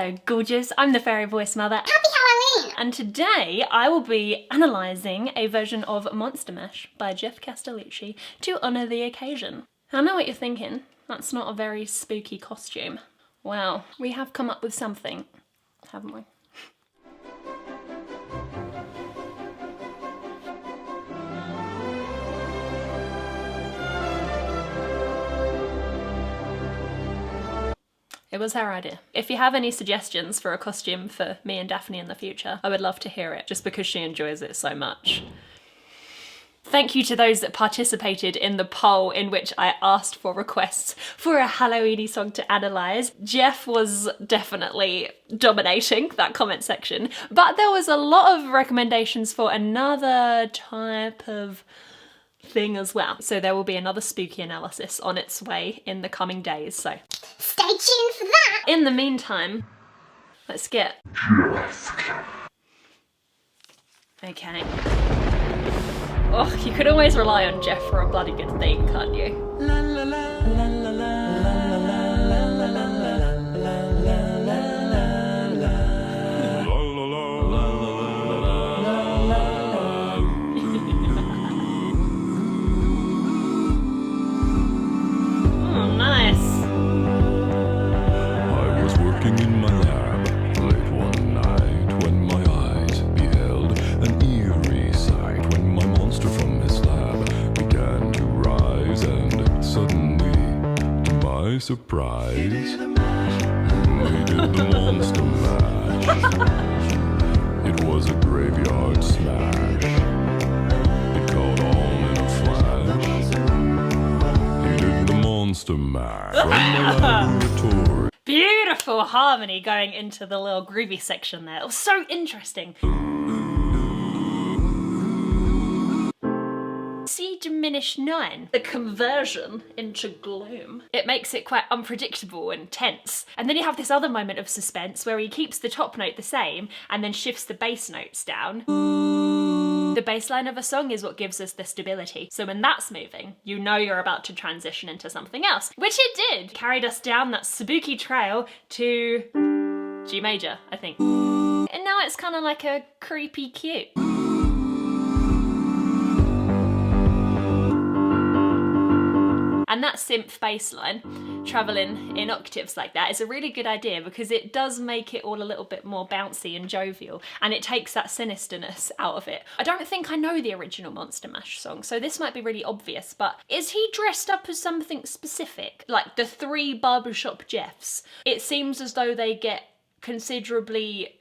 Hello gorgeous, I'm the Fairy Voice Mother. Happy Halloween! And today I will be analysing a version of Monster Mash by Geoff Castellucci to honour the occasion. I know what you're thinking, that's not a very spooky costume. Well, we have come up with something, haven't we? It was her idea. If you have any suggestions for a costume for me and Daphne in the future, I would love to hear it, just because she enjoys it so much. Thank you to those that participated in the poll in which I asked for requests for a Halloweeny song to analyse. Geoff was definitely dominating that comment section, but there was a lot of recommendations for another type of thing as well. So there will be another spooky analysis on its way in the coming days, so stay tuned for that! In the meantime, let's get okay. Oh, you could always rely on Geoff for a bloody good theme, can't you? La la la la la la la la surprise, we did the monster mash. It was a graveyard smash. It caught on in a flash. He did the monster mash from the laboratory. Beautiful harmony going into the little groovy section there. It was so interesting. C diminished 9, the conversion into gloom. It makes it quite unpredictable and tense. And then you have this other moment of suspense where he keeps the top note the same and then shifts the bass notes down. The bass line of a song is what gives us the stability. So when that's moving, you know you're about to transition into something else, which it did. Carried us down that spooky trail to G major, I think. And now it's kind of like a creepy cute. And that synth bass line, travelling in octaves like that, is a really good idea because it does make it all a little bit more bouncy and jovial, and it takes that sinisterness out of it. I don't think I know the original Monster Mash song, so this might be really obvious, but is he dressed up as something specific? Like the 3 barbershop Geoffs, it seems as though they get considerably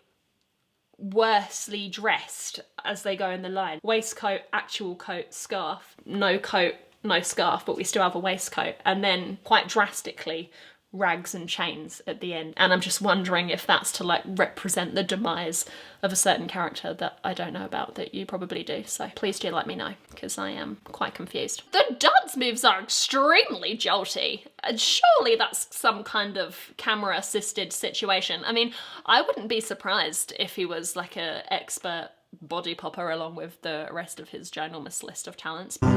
worsely dressed as they go in the line. Waistcoat, actual coat, scarf, no coat, no scarf, but we still have a waistcoat, and then quite drastically rags and chains at the end. And I'm just wondering if that's to like represent the demise of a certain character that I don't know about, that you probably do. So please do let me know, because I am quite confused. The dance moves are extremely jolty, and surely that's some kind of camera assisted situation. I mean, I wouldn't be surprised if he was like an expert body popper along with the rest of his ginormous list of talents. Oh,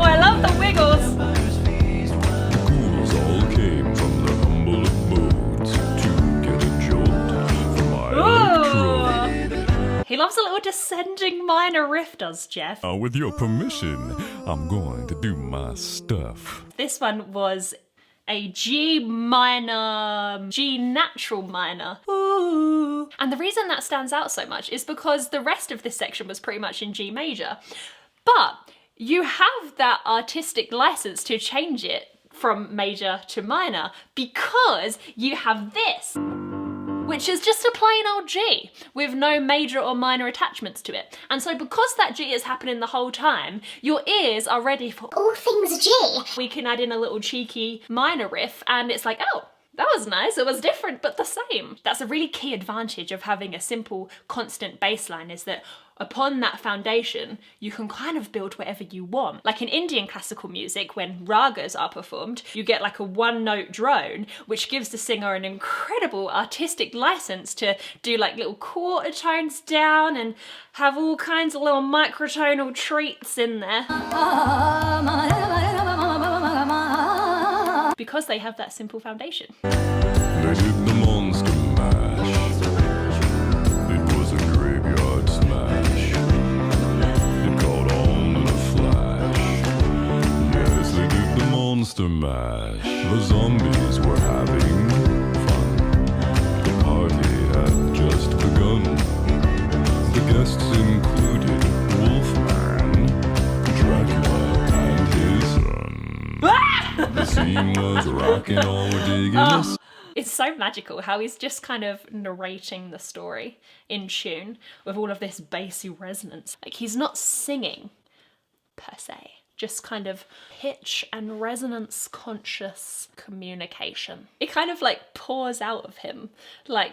I love the wiggles! The ghouls all came from the humble abodes to get a jolt from my electrode. He loves a little descending minor riff, does Geoff. With your permission, I'm going to do my stuff. This one was a G minor, G natural minor. Ooh. And the reason that stands out so much is because the rest of this section was pretty much in G major. But you have that artistic license to change it from major to minor because you have this, which is just a plain old G with no major or minor attachments to it. And so because that G is happening the whole time, your ears are ready for all things G. We can add in a little cheeky minor riff and it's like, oh, that was nice, it was different but the same. That's a really key advantage of having a simple constant bass line, is that upon that foundation, you can kind of build whatever you want. Like in Indian classical music, when ragas are performed, you get like a 1-note drone, which gives the singer an incredible artistic license to do like little quarter tones down and have all kinds of little microtonal treats in there. because they have that simple foundation. They did the monster mash. It was a graveyard smash. It caught on in a flash. Yes, they did the monster mash. The zombies were having fun. The party had just begun. The guests included Wolfman, Dracula, and his son. The scene was rocking, all were digging us. It's so magical how he's just kind of narrating the story in tune with all of this bassy resonance. Like, he's not singing per se, just kind of pitch and resonance conscious communication. It kind of like pours out of him like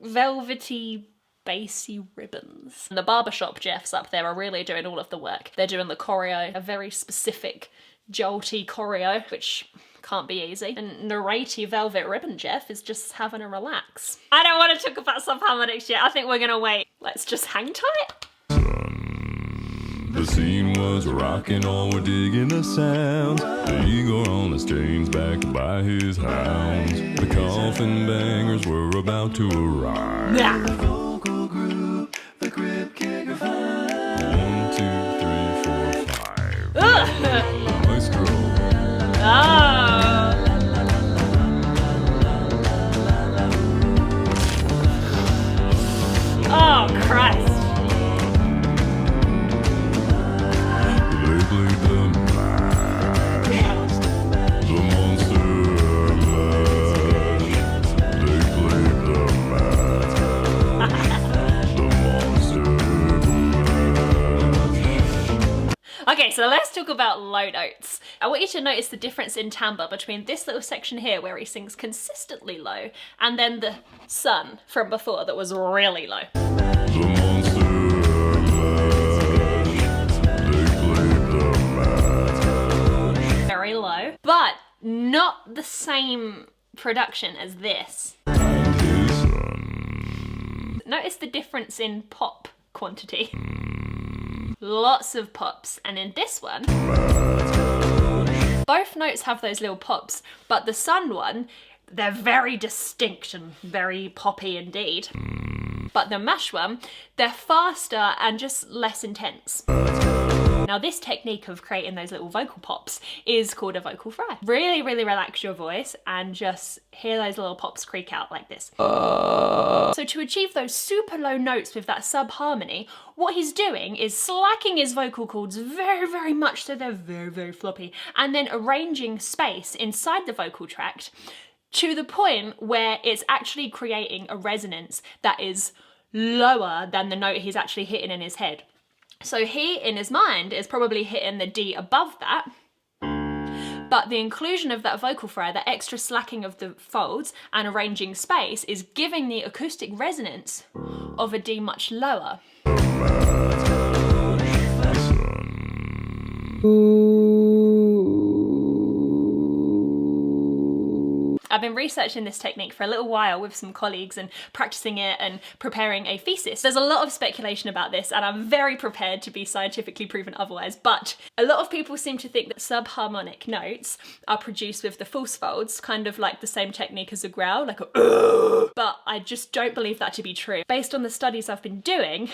velvety bassy ribbons. And the barbershop Geoffs up there are really doing all of the work. They're doing the choreo, a very specific jolty choreo, which can't be easy. And narraty velvet ribbon Geoff is just having a relax. I don't want to talk about sub-harmonics yet. I think we're gonna wait. Let's just hang tight. The scene was rocking, all were digging the sounds. The eagle on his chains, backed by his hounds. The coffin bangers were about to arrive. Yeah. Vocal group, the grip kick of 1, 2, 3, 4, 5. Maestro. Oh, Christ. They played the mash, the monster mash. They played the mash, the monster mash. Okay, so let's talk about low notes. I want you to notice the difference in timbre between this little section here where he sings consistently low and then the sun from before that was really low. The monster mash, they played the mash. Very low, but not the same production as this. And his son. Notice the difference in pop quantity. Lots of pops, and in this one, both notes have those little pops, but the sun one, they're very distinct and very poppy indeed. But the mash one, they're faster and just less intense. Now this technique of creating those little vocal pops is called a vocal fry. Really, really relax your voice and just hear those little pops creak out like this. So to achieve those super low notes with that sub-harmony, what he's doing is slacking his vocal cords very, very much so they're very, very floppy, and then arranging space inside the vocal tract to the point where it's actually creating a resonance that is lower than the note he's actually hitting in his head. So he, in his mind, is probably hitting the D above that, but the inclusion of that vocal fry, that extra slacking of the folds and arranging space, is giving the acoustic resonance of a D much lower. I've been researching this technique for a little while with some colleagues and practicing it and preparing a thesis. There's a lot of speculation about this and I'm very prepared to be scientifically proven otherwise, but a lot of people seem to think that sub-harmonic notes are produced with the false folds, kind of like the same technique as a growl, like a but I just don't believe that to be true. Based on the studies I've been doing,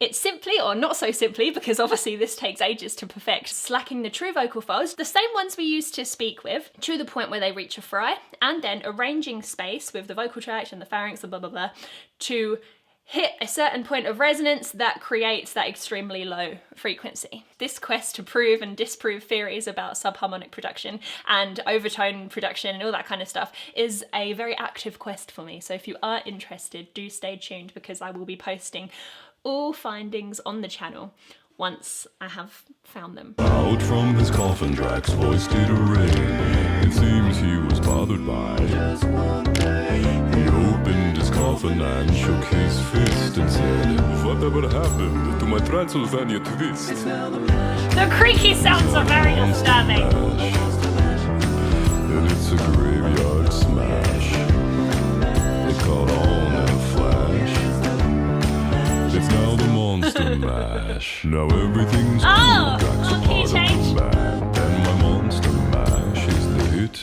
it's simply, or not so simply, because obviously this takes ages to perfect, slacking the true vocal folds, the same ones we used to speak with, to the point where they reach a fry, and then arranging space with the vocal tract and the pharynx and blah blah blah, to hit a certain point of resonance that creates that extremely low frequency. This quest to prove and disprove theories about sub-harmonic production and overtone production and all that kind of stuff is a very active quest for me. So if you are interested, do stay tuned because I will be posting all findings on the channel once I have found them. Out from his coffin, Drax voiced it a ring. It seems he was bothered by just one day. He opened his coffin and shook his fist and said, "Whatever happened to my Transylvania twist?" The creaky sounds are very disturbing. And it's a graveyard smash. It caught on in a flash. It's now the monster mash. Now everything's cool. Drax a part of the band. And my monster mash is the hit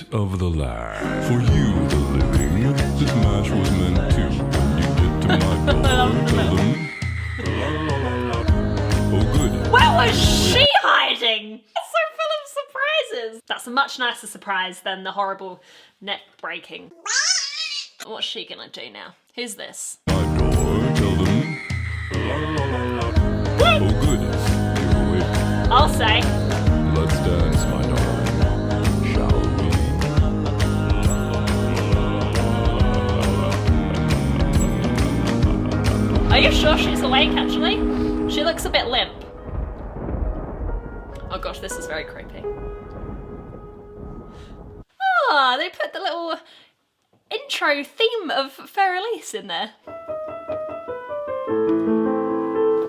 That's a much nicer surprise than the horrible neck breaking. What's she gonna do now? Who's this? My door, tell them. La la la la. Oh goodness, you're awake. I'll say. Let's dance, my darling. Shall we? Are you sure she's awake, actually? She looks a bit limp. Oh gosh, this is very creepy. Ah, they put the little intro theme of Fair Elise in there.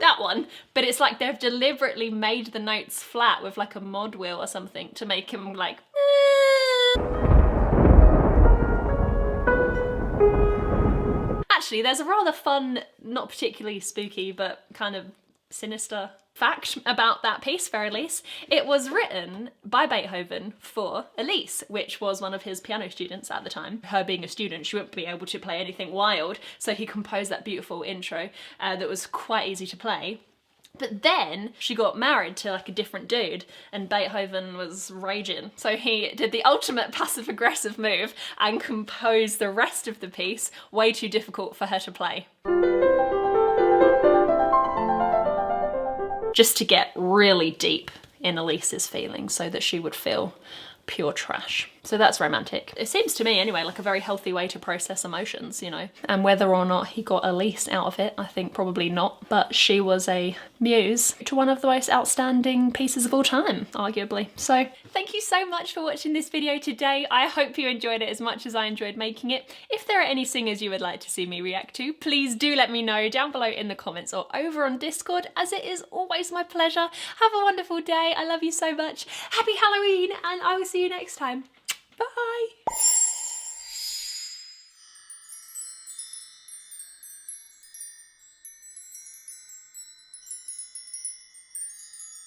That one, but it's like they've deliberately made the notes flat with like a mod wheel or something to make him like... Actually, there's a rather fun, not particularly spooky, but kind of sinister fact about that piece, Fair Elise. It was written by Beethoven for Elise, which was one of his piano students at the time. Her being a student, she wouldn't be able to play anything wild, so he composed that beautiful intro that was quite easy to play. But then she got married to like a different dude and Beethoven was raging. So he did the ultimate passive aggressive move and composed the rest of the piece way too difficult for her to play. Just to get really deep in Elise's feelings so that she would feel pure trash. So that's romantic. It seems to me anyway like a very healthy way to process emotions, you know. And whether or not he got Elise out of it, I think probably not, but she was a muse to one of the most outstanding pieces of all time, arguably. So thank you so much for watching this video today. I hope you enjoyed it as much as I enjoyed making it. If there are any singers you would like to see me react to, please do let me know down below in the comments or over on Discord, as it is always my pleasure. Have a wonderful day. I love you so much. Happy Halloween, and I will see you next time. Bye!